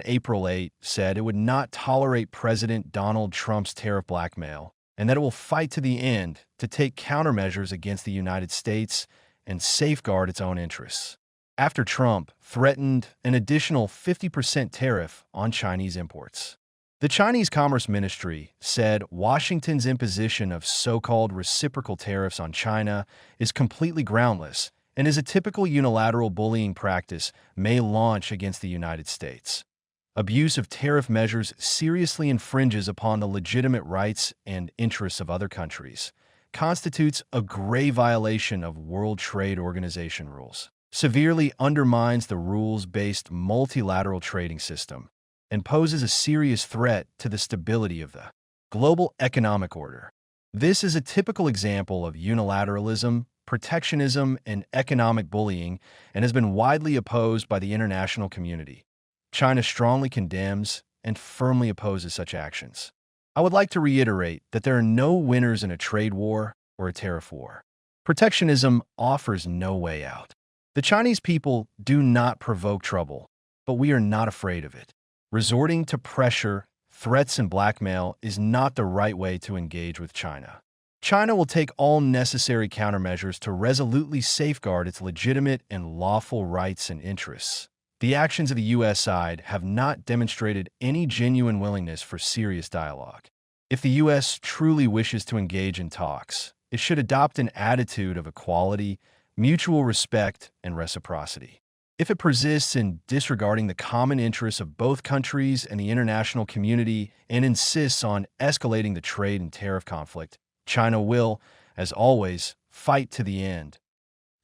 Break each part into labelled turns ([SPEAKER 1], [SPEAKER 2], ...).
[SPEAKER 1] April 8 said it would not tolerate President Donald Trump's tariff blackmail and that it will fight to the end to take countermeasures against the United States and safeguard its own interests. After Trump threatened an additional 50% tariff on Chinese imports. The Chinese Commerce Ministry said Washington's imposition of so-called reciprocal tariffs on China is completely groundless and is a typical unilateral bullying practice may launch against the United States. Abuse of tariff measures seriously infringes upon the legitimate rights and interests of other countries, constitutes a grave violation of World Trade Organization rules, severely undermines the rules-based multilateral trading system, and poses a serious threat to the stability of the global economic order. This is a typical example of unilateralism, protectionism, and economic bullying and has been widely opposed by the international community. China strongly condemns and firmly opposes such actions. I would like to reiterate that there are no winners in a trade war or a tariff war. Protectionism offers no way out. The Chinese people do not provoke trouble, but we are not afraid of it. Resorting to pressure, threats, and blackmail is not the right way to engage with China. China will take all necessary countermeasures to resolutely safeguard its legitimate and lawful rights and interests. The actions of the U.S. side have not demonstrated any genuine willingness for serious dialogue. If the U.S. truly wishes to engage in talks, it should adopt an attitude of equality, mutual respect, and reciprocity. If it persists in disregarding the common interests of both countries and the international community and insists on escalating the trade and tariff conflict, China will, as always, fight to the end.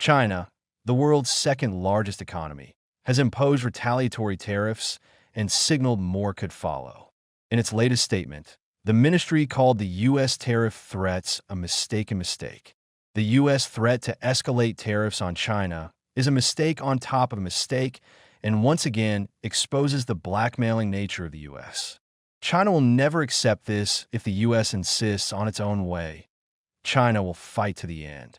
[SPEAKER 1] China, the world's second-largest economy, has imposed retaliatory tariffs and signaled more could follow. In its latest statement, the ministry called the U.S. tariff threats a mistaken mistake. The U.S. threat to escalate tariffs on China is a mistake on top of a mistake and once again exposes the blackmailing nature of the U.S. China will never accept this if the U.S. insists on its own way. China will fight to the end.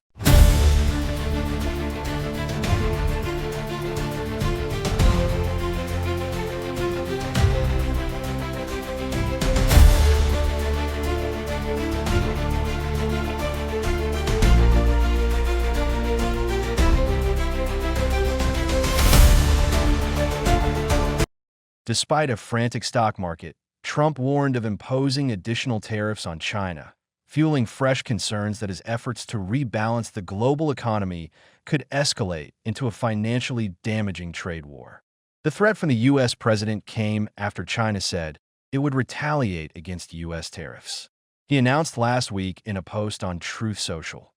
[SPEAKER 1] Despite a frantic stock market, Trump warned of imposing additional tariffs on China, fueling fresh concerns that his efforts to rebalance the global economy could escalate into a financially damaging trade war. The threat from the U.S. president came after China said it would retaliate against U.S. tariffs. He announced last week in a post on Truth Social.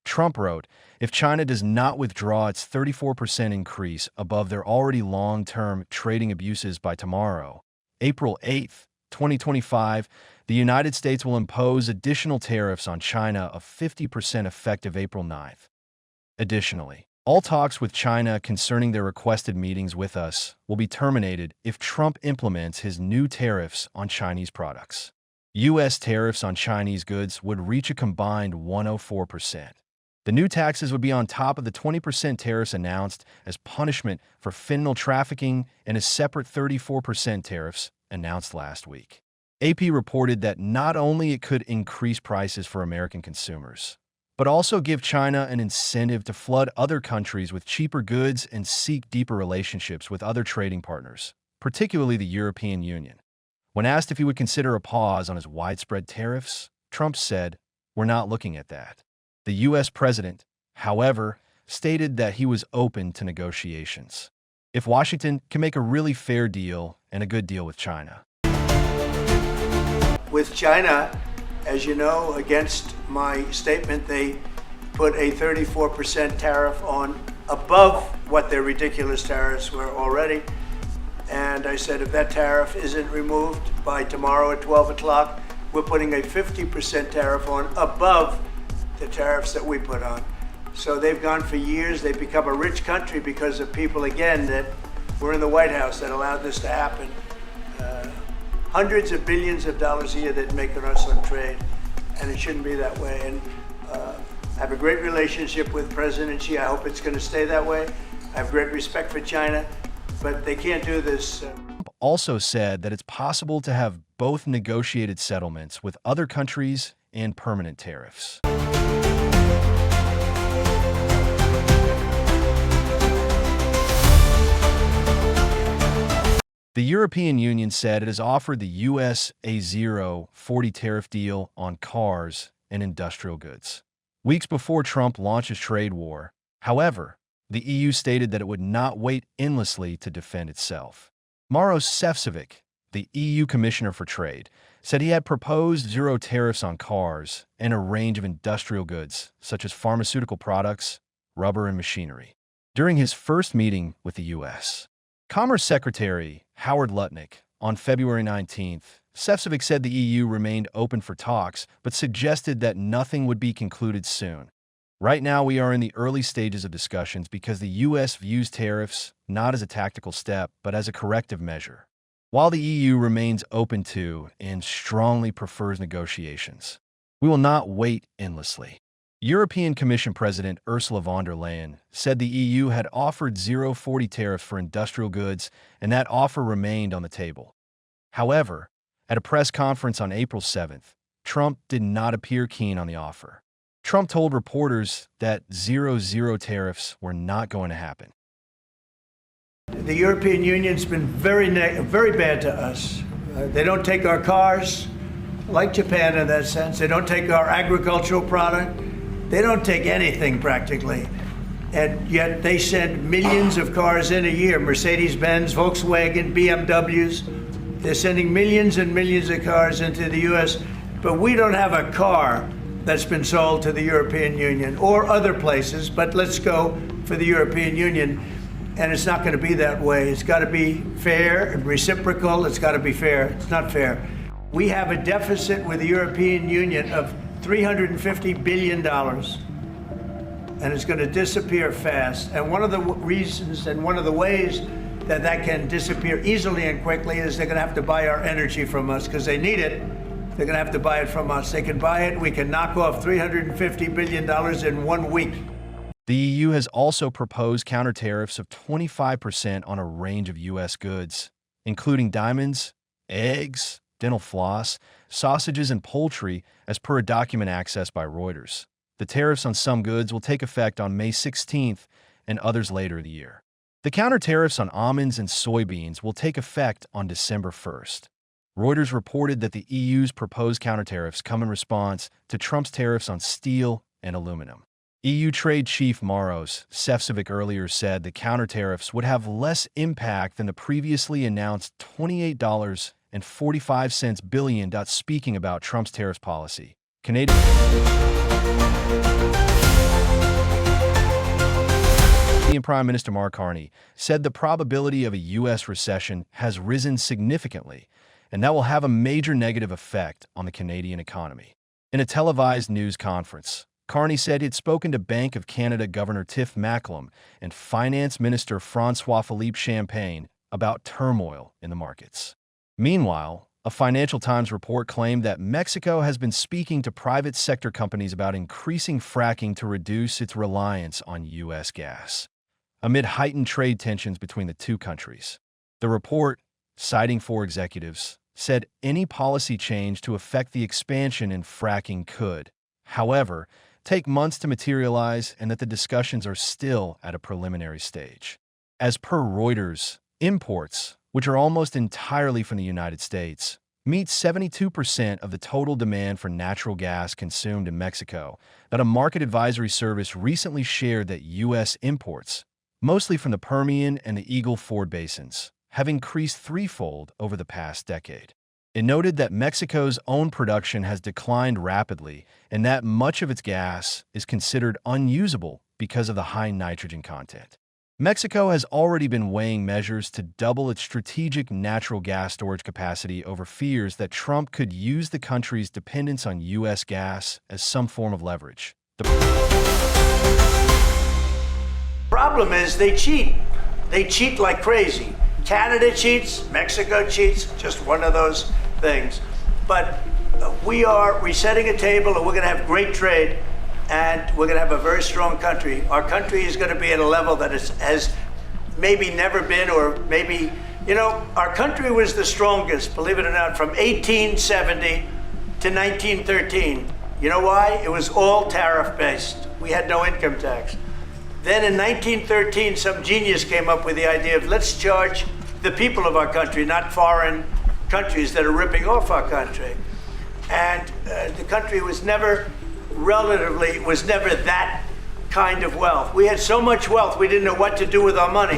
[SPEAKER 1] Trump wrote, if China does not withdraw its 34% increase above their already long-term trading abuses by tomorrow, April 8, 2025, the United States will impose additional tariffs on China of 50% effective April 9. Additionally, all talks with China concerning their requested meetings with us will be terminated if Trump implements his new tariffs on Chinese products. U.S. tariffs on Chinese goods would reach a combined 104%. The new taxes would be on top of the 20% tariffs announced as punishment for fentanyl trafficking and a separate 34% tariffs announced last week. AP reported that not only it could increase prices for American consumers, but also give China an incentive to flood other countries with cheaper goods and seek deeper relationships with other trading partners, particularly the European Union. When asked if he would consider a pause on his widespread tariffs, Trump said, "We're not looking at that." The U.S. president, however, stated that he was open to negotiations if Washington can make a really fair deal and a good deal with China.
[SPEAKER 2] With China, as you know, against my statement, they put a 34% tariff on above what their ridiculous tariffs were already. And I said, if that tariff isn't removed by tomorrow at 12 o'clock, we're putting a 50% tariff on above the tariffs that we put on. So they've gone for years. They've become a rich country because of people, again, that were in the White House that allowed this to happen. Hundreds of billions of dollars a year that make us on trade, and it shouldn't be that way. And I have a great relationship with President Xi. I hope it's going to stay that way. I have great respect for China, but they can't do this.
[SPEAKER 1] also said that it's possible to have both negotiated settlements with other countries and permanent tariffs. The European Union said it has offered the U.S. a 0% tariff deal on cars and industrial goods, weeks before Trump launches trade war. However, the EU stated that it would not wait endlessly to defend itself. Maros Sefcovic, the EU Commissioner for Trade, said he had proposed 0 tariffs on cars and a range of industrial goods, such as pharmaceutical products, rubber, and machinery, during his first meeting with the U.S. Commerce Secretary Howard Lutnick on February 19th, Sefcovic said the EU remained open for talks, but suggested that nothing would be concluded soon. Right now, we are in the early stages of discussions because the U.S. views tariffs not as a tactical step, but as a corrective measure, while the EU remains open to and strongly prefers negotiations. We will not wait endlessly. European Commission President Ursula von der Leyen said the EU had offered 0% tariffs for industrial goods, and that offer remained on the table. However, at a press conference on April 7th, Trump did not appear keen on the offer. Trump told reporters that 0% tariffs were not going to happen.
[SPEAKER 2] The European Union's been very bad to us. They don't take our cars, like Japan in that sense. They don't take our agricultural product. They don't take anything practically. And yet they send millions of cars in a year, Mercedes-Benz, Volkswagen, BMWs. They're sending millions and millions of cars into the U.S., but we don't have a car that's been sold to the European Union or other places, but let's go for the European Union. And it's not going to be that way. It's got to be fair and reciprocal. It's got to be fair. It's not fair. We have a deficit with the European Union of $350 billion, and it's going to disappear fast. And one of the reasons and one of the ways that that can disappear easily and quickly is they're going to have to buy our energy from us because they need it. They're going to have to buy it from us. They can buy it. We can knock off $350 billion in 1 week.
[SPEAKER 1] The EU has also proposed counter tariffs of 25% on a range of U.S. goods, including diamonds, eggs, dental floss, sausages, and poultry, as per a document accessed by Reuters. The tariffs on some goods will take effect on May 16th and others later in the year. The counter tariffs on almonds and soybeans will take effect on December 1st. Reuters reported that the EU's proposed counter tariffs come in response to Trump's tariffs on steel and aluminum. EU Trade Chief Maros Sefcovic earlier said the counter tariffs would have less impact than the previously announced $28.45 billion. Speaking about Trump's tariff policy, Canadian Prime Minister Mark Carney said the probability of a U.S. recession has risen significantly, and that will have a major negative effect on the Canadian economy. In a televised news conference, Carney said he'd spoken to Bank of Canada Governor Tiff Macklem and Finance Minister François-Philippe Champagne about turmoil in the markets. Meanwhile, a Financial Times report claimed that Mexico has been speaking to private sector companies about increasing fracking to reduce its reliance on U.S. gas, amid heightened trade tensions between the two countries. The report, citing 4 executives, said any policy change to affect the expansion in fracking could, however, take months to materialize and that the discussions are still at a preliminary stage. As per Reuters, imports, which are almost entirely from the United States, meet 72% of the total demand for natural gas consumed in Mexico, that a market advisory service recently shared that U.S. imports, mostly from the Permian and the Eagle Ford basins, have increased threefold over the past decade. It noted that Mexico's own production has declined rapidly and that much of its gas is considered unusable because of the high nitrogen content. Mexico has already been weighing measures to double its strategic natural gas storage capacity over fears that Trump could use the country's dependence on U.S. gas as some form of leverage. The
[SPEAKER 2] problem is they cheat. They cheat like crazy. Canada cheats, Mexico cheats, just one of those things. But we are resetting a table and we're going to have great trade and we're going to have a very strong country. Our country is going to be at a level that has maybe never been, or maybe You know, our country was the strongest, believe it or not, from 1870 to 1913. You know why? It was all tariff-based. We had no income tax. Then in 1913, some genius came up with the idea of let's charge the people of our country, not foreign countries that are ripping off our country. And the country was never that kind of wealth. We had so much wealth, we didn't know what to do with our money.